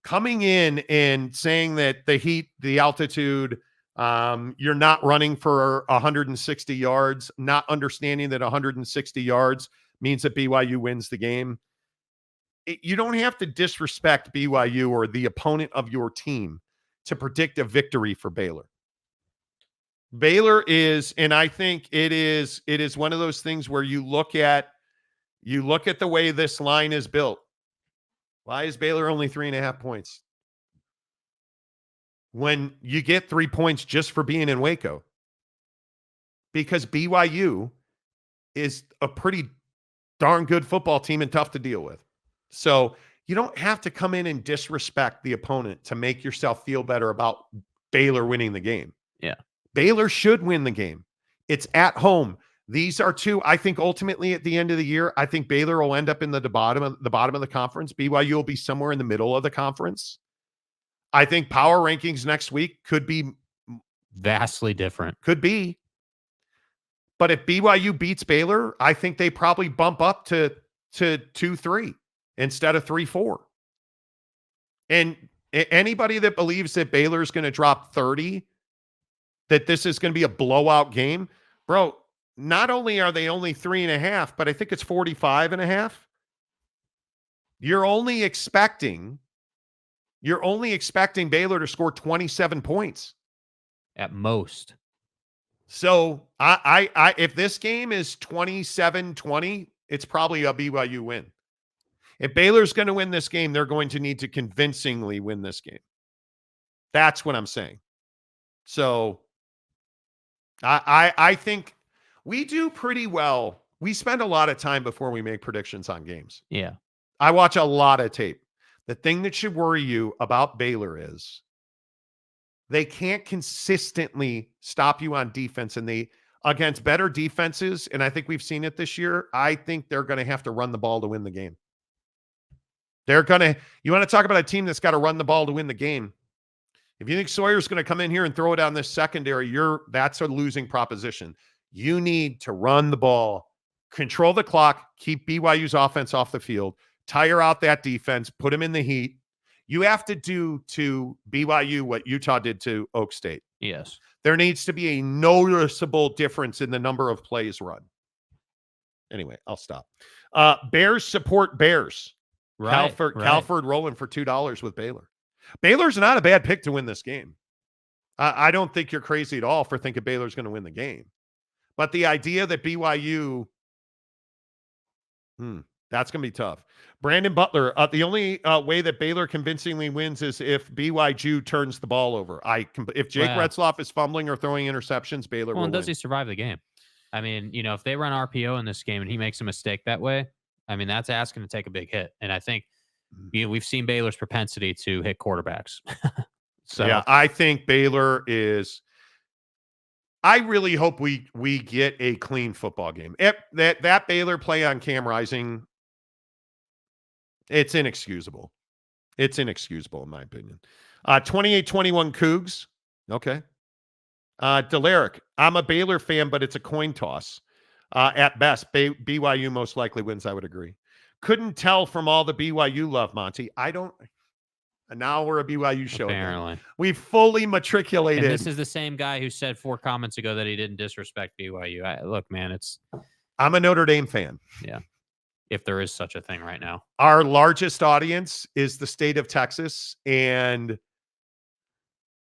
Coming in and saying that the heat, the altitude, you're not running for 160 yards, not understanding that 160 yards means that BYU wins the game. You don't have to disrespect BYU or the opponent of your team to predict a victory for Baylor. Baylor is, and I think it is one of those things where you look at the way this line is built. Why is Baylor only 3.5 points? When you get 3 points just for being in Waco. Because BYU is a pretty darn good football team and tough to deal with. So you don't have to come in and disrespect the opponent to make yourself feel better about Baylor winning the game. Yeah. Baylor should win the game. It's at home. These are two, I think ultimately at the end of the year, I think Baylor will end up in the bottom of the conference. BYU will be somewhere in the middle of the conference. I think power rankings next week could be Vastly different. Could be. But if BYU beats Baylor, I think they probably bump up to 2-3 instead of 3-4. And anybody that believes that Baylor is going to drop 30, that this is going to be a blowout game, bro, not only are they only 3.5, but I think it's 45.5. You're only expecting Baylor to score 27 points At most. So I if this game is 27-20, it's probably a BYU win. If Baylor's going to win this game, they're going to need to convincingly win this game. That's what I'm saying. So I think we do pretty well. We spend a lot of time before we make predictions on games. Yeah. I watch a lot of tape. The thing that should worry you about Baylor is they can't consistently stop you on defense, and they against better defenses, and I think we've seen it this year, I think they're going to have to run the ball to win the game. You want to talk about a team that's got to run the ball to win the game. If you think Sawyer's going to come in here and throw it down this secondary, that's a losing proposition. You need to run the ball, control the clock, keep BYU's offense off the field, tire out that defense, put them in the heat. You have to do to BYU what Utah did to Oak State. Yes. There needs to be a noticeable difference in the number of plays run. Anyway, I'll stop. Bears support Bears. Right. Calford rolling for $2 with Baylor. Baylor's not a bad pick to win this game. I don't think you're crazy at all for thinking Baylor's going to win the game. But the idea that BYU, that's going to be tough. Brandon Butler, the only way that Baylor convincingly wins is if BYU turns the ball over. If Jake Retzloff is fumbling or throwing interceptions, Baylor will win. Does he survive the game? I mean, if they run RPO in this game and he makes a mistake that way, I mean, that's asking to take a big hit. And I think we've seen Baylor's propensity to hit quarterbacks. So yeah, I think Baylor is. I really hope we get a clean football game. That Baylor play on Cam Rising, it's inexcusable. It's inexcusable in my opinion. 28-21 Cougs. Okay. Delaric, I'm a Baylor fan, but it's a coin toss. At best, BYU most likely wins, I would agree. Couldn't tell from all the BYU love, Monty. I don't. And now we're a BYU show. Apparently. Again. We fully matriculated. And this is the same guy who said 4 comments ago that he didn't disrespect BYU. Look, man, I'm a Notre Dame fan. Yeah. If there is such a thing right now. Our largest audience is the state of Texas and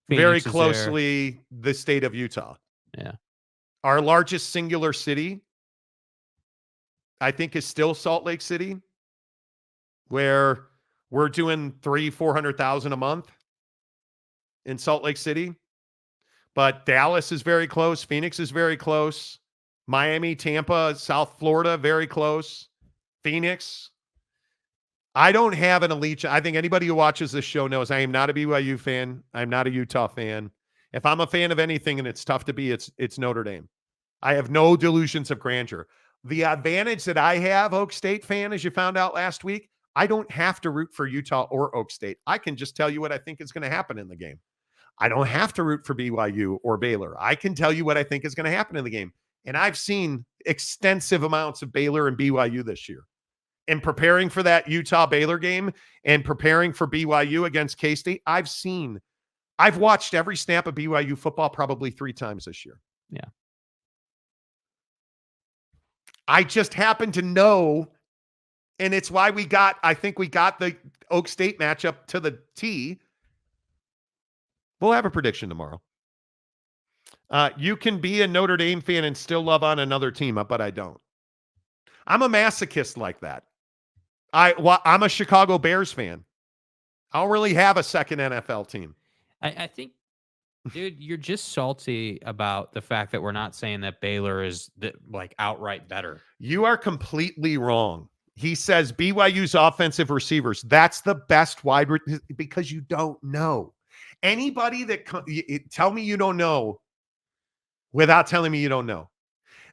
Phoenix very closely the state of Utah. Yeah. Our largest singular city, I think, is still Salt Lake City, where we're doing 400,000 a month in Salt Lake City. But Dallas is very close. Phoenix is very close. Miami, Tampa, South Florida, very close. Phoenix. I don't have an allegiance. I think anybody who watches this show knows I am not a BYU fan. I'm not a Utah fan. If I'm a fan of anything, and it's tough to be, it's Notre Dame. I have no delusions of grandeur. The advantage that I have, Oak State fan, as you found out last week, I don't have to root for Utah or Oak State. I can just tell you what I think is going to happen in the game. I don't have to root for BYU or Baylor. I can tell you what I think is going to happen in the game. And I've seen extensive amounts of Baylor and BYU this year. And preparing for that Utah-Baylor game and preparing for BYU against K-State, I've watched every snap of BYU football probably 3 times this year. Yeah. I just happen to know, and it's why I think we got the Oak State matchup to the T. We'll have a prediction tomorrow. You can be a Notre Dame fan and still love on another team, but I don't. I'm a masochist like that. I'm a Chicago Bears fan. I don't really have a second NFL team. I think, dude, you're just salty about the fact that we're not saying that Baylor is like outright better. You are completely wrong. He says BYU's offensive receivers. That's the best because you don't know. Anybody that tell me you don't know without telling me you don't know.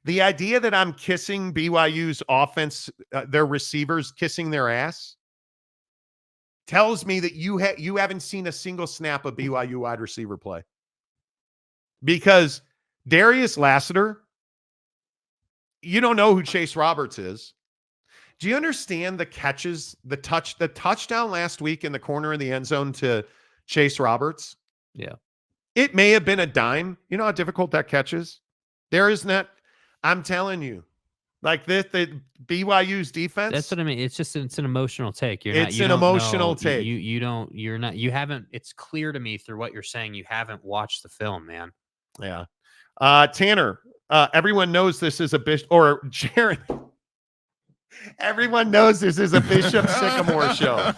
The idea that I'm kissing BYU's offense, their receivers kissing their ass, tells me that you haven't seen a single snap of BYU wide receiver play. Because Darius Lassiter, you don't know who Chase Roberts is. Do you understand the catches, the touchdown last week in the corner of the end zone to Chase Roberts? Yeah. It may have been a dime. You know how difficult that catch is? There is not, I'm telling you, like the BYU's defense. That's what I mean. It's an emotional take. It's an emotional take. You haven't, it's clear to me through what you're saying, you haven't watched the film, man. Yeah. Tanner, everyone knows this is a Bishop, or Jared. Everyone knows this is a Bishop Sycamore show.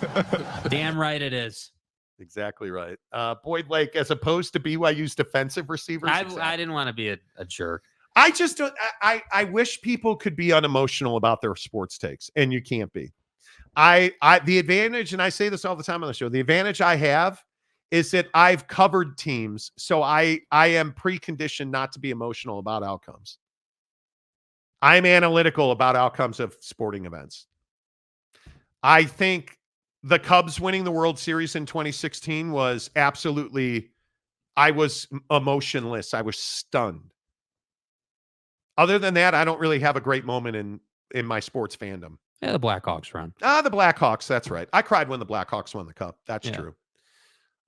Damn right it is. Exactly right. Boyd Lake, as opposed to BYU's defensive receivers. I didn't want to be a jerk. I just don't. I wish people could be unemotional about their sports takes, and you can't be. The advantage, and I say this all the time on the show, the advantage I have is that I've covered teams, so I am preconditioned not to be emotional about outcomes. I'm analytical about outcomes of sporting events. I think the Cubs winning the World Series in 2016 was absolutely, I was emotionless. I was stunned. Other than that, I don't really have a great moment in my sports fandom. Yeah, the Blackhawks run. The Blackhawks, that's right. I cried when the Blackhawks won the Cup. That's true.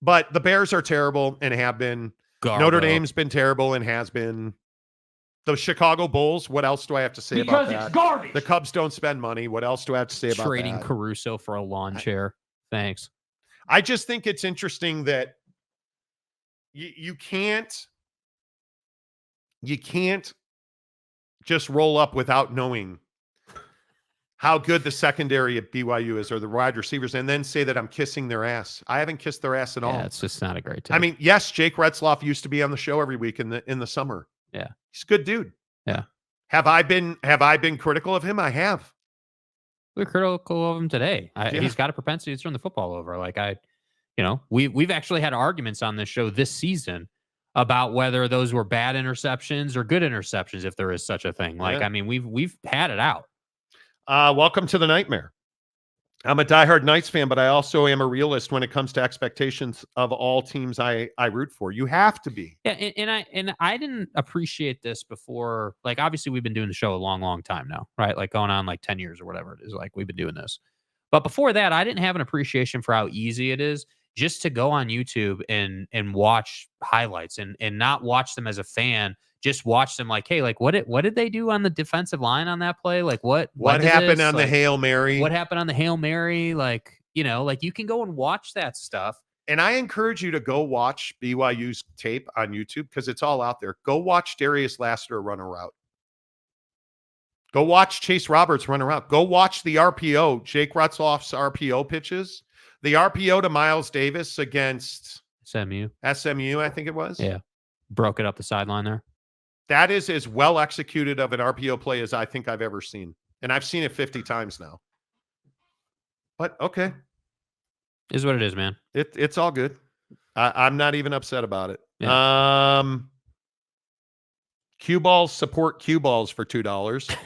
But the Bears are terrible and have been. Notre Dame's been terrible and has been. The Chicago Bulls, what else do I have to say about that? Because it's garbage. The Cubs don't spend money. What else do I have to say about that? Trading Caruso for a lawn chair. Thanks. I just think it's interesting that you can't just roll up without knowing how good the secondary at BYU is or the wide receivers and then say that I'm kissing their ass. I haven't kissed their ass at all. Yeah, it's just not a great take. I mean, yes, Jake Retzloff used to be on the show every week in the summer. Yeah. He's a good dude. Yeah. Have I been critical of him? I have. We're critical of him today. He's got a propensity to turn the football over. Like we've actually had arguments on this show this season about whether those were bad interceptions or good interceptions, if there is such a thing. Like, I mean, we've had it out. Welcome to the nightmare. I'm a diehard Knights fan, but I also am a realist when it comes to expectations of all teams I root for. You have to be. Yeah, and I didn't appreciate this before. Like, obviously, we've been doing the show a long, long time now, right? Like going on like 10 years or whatever it is. Like we've been doing this. But before that, I didn't have an appreciation for how easy it is just to go on YouTube and watch highlights and not watch them as a fan. Just watch them like, hey, like what did they do on the defensive line on that play? Like what happened on the Hail Mary? What happened on the Hail Mary? Like, like you can go and watch that stuff. And I encourage you to go watch BYU's tape on YouTube because it's all out there. Go watch Darius Lassiter run a route. Go watch Chase Roberts run around. Go watch the RPO, Jake Retzloff's RPO pitches. The RPO to Miles Davis against SMU, I think it was. Yeah. Broke it up the sideline there. That is as well executed of an RPO play as I think I've ever seen. And I've seen it 50 times now. But okay. Is what it is, man. It's all good. I'm not even upset about it. Yeah. Cue balls support cue balls for $2.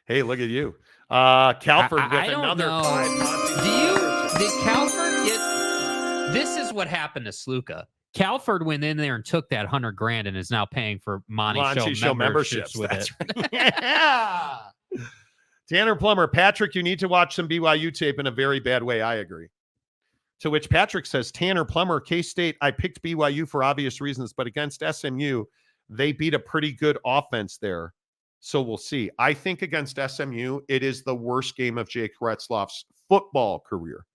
Hey, look at you. Calford with another know. 5. Did Calford get? This is what happened to Sluka. Calford went in there and took that $100,000 and is now paying for Monty show memberships with it. Right. Yeah. Tanner Plummer, Patrick, you need to watch some BYU tape in a very bad way. I agree. To which Patrick says, Tanner Plummer, K-State, I picked BYU for obvious reasons, but against SMU, they beat a pretty good offense there. So we'll see. I think against SMU, it is the worst game of Jake Retzloff's football career.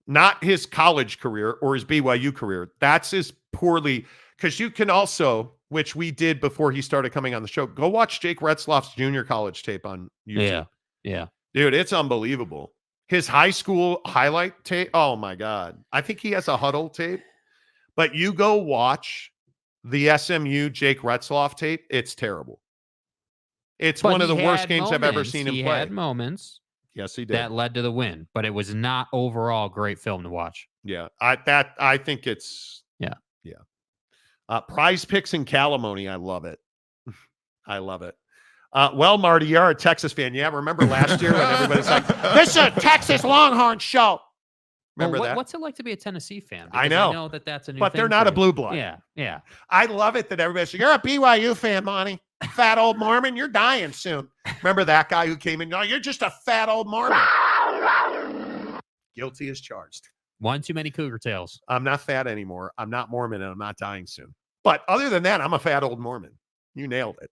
Not his college career or his BYU career. That's his poorly, because you can also, which we did before he started coming on the show, go watch Jake Retzloff's junior college tape on YouTube. Yeah. Dude, it's unbelievable. His high school highlight tape, oh my God. I think he has a huddle tape. But you go watch the SMU Jake Retzloff tape, it's terrible. It's one of the worst games I've ever seen him play. He had moments. Yes, he did. That led to the win, but it was not overall great film to watch. Yeah, I think it's Prize Picks and Calamony. I love it. I love it. Well, Marty, you're a Texas fan. Yeah, remember last year when everybody's like, "This is a Texas Longhorn show." Remember that? What's it like to be a Tennessee fan? I know. I know that's a new but thing they're not for a blue blood. Yeah. I love it that everybody's like, "You're a BYU fan, Monty. Fat old Mormon. You're dying soon." Remember that guy who came in? No, you're just a fat old Mormon. Guilty as charged. One too many cougar tails. I'm not fat anymore. I'm not Mormon, and I'm not dying soon. But other than that, I'm a fat old Mormon. You nailed it.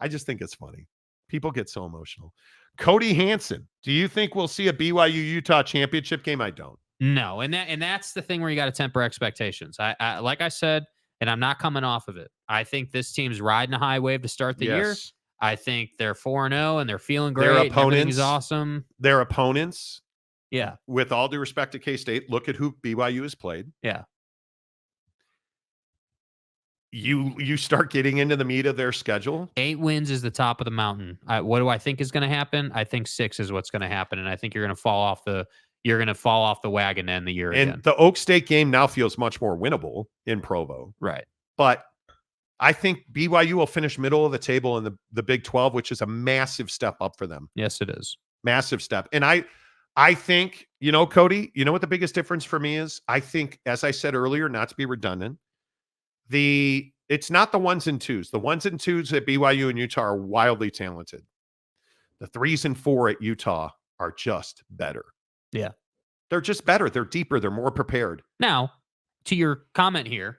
I just think it's funny. People get so emotional. Cody Hansen, do you think we'll see a BYU-Utah championship game? I don't. No, and that's the thing where you got to temper expectations. I like I said, and I'm not coming off of it. I think this team's riding a high wave to start the year. I think they're 4-0 and they're feeling great. Their opponents, everything's awesome. Their opponents, yeah. With all due respect to K-State, look at who BYU has played. Yeah. You start getting into the meat of their schedule. 8 wins is the top of the mountain. What do I think is going to happen? I think 6 is what's going to happen, and I think you're going to fall off the wagon to end the year and again. The Oak State game now feels much more winnable in Provo. Right. But I think BYU will finish middle of the table in the Big-12, which is a massive step up for them. Yes, it is. Massive step. And I think, Cody, you know what the biggest difference for me is? I think, as I said earlier, not to be redundant, it's not the 1s and 2s. The 1s and 2s at BYU and Utah are wildly talented. The 3s and 4 at Utah are just better. Yeah. They're just better. They're deeper. They're more prepared. Now, to your comment here,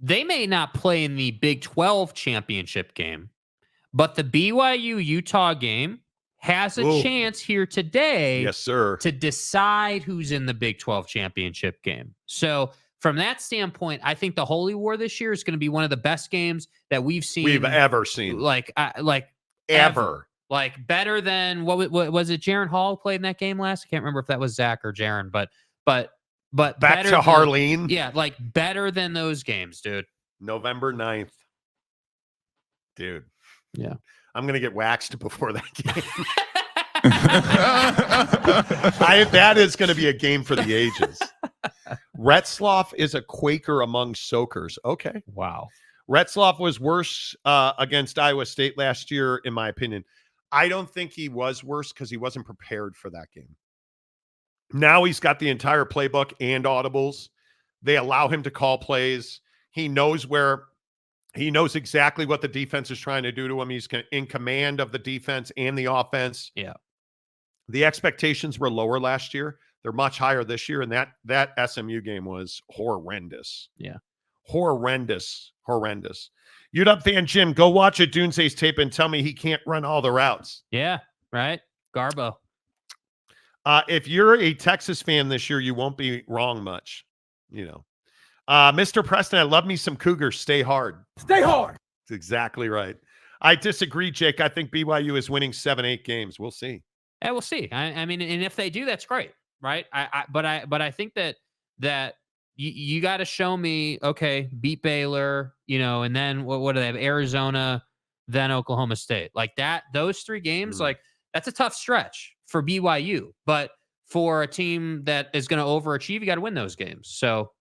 they may not play in the Big 12 championship game, but the BYU-Utah game has a chance here today. Yes, sir. To decide who's in the Big 12 championship game. So from that standpoint, I think the Holy War this year is going to be one of the best games that we've ever seen. Like ever. Like better than what was it? Jaron Hall played in that game last. I can't remember if that was Zach or Jaron, but back to Harleen. Yeah, like better than those games, dude. November 9th. Dude. Yeah. I'm going to get waxed before that game. That is going to be a game for the ages. Retzloff is a Quaker among soakers. Okay. Wow. Retzloff was worse against Iowa State last year, in my opinion. I don't think he was worse because he wasn't prepared for that game. Now he's got the entire playbook and audibles. They allow him to call plays. He knows exactly what the defense is trying to do to him. He's in command of the defense and the offense. Yeah. The expectations were lower last year. They're much higher this year. And that SMU game was horrendous. Yeah. Horrendous. UW fan Jim, go watch a Dunze's tape and tell me he can't run all the routes. Yeah. Right. Garbo. If you're a Texas fan this year, you won't be wrong much. Mr. Preston, I love me some Cougars. Stay hard. Stay hard. That's exactly right. I disagree, Jake. I think BYU is winning 7-8 games. We'll see. Yeah, we'll see. I mean, and if they do, that's great, right? But I think that you got to show me, okay, beat Baylor, and then what do they have? Arizona, then Oklahoma State, like that. Those 3 games, like that's a tough stretch for BYU, but for a team that is going to overachieve, you got to win those games. So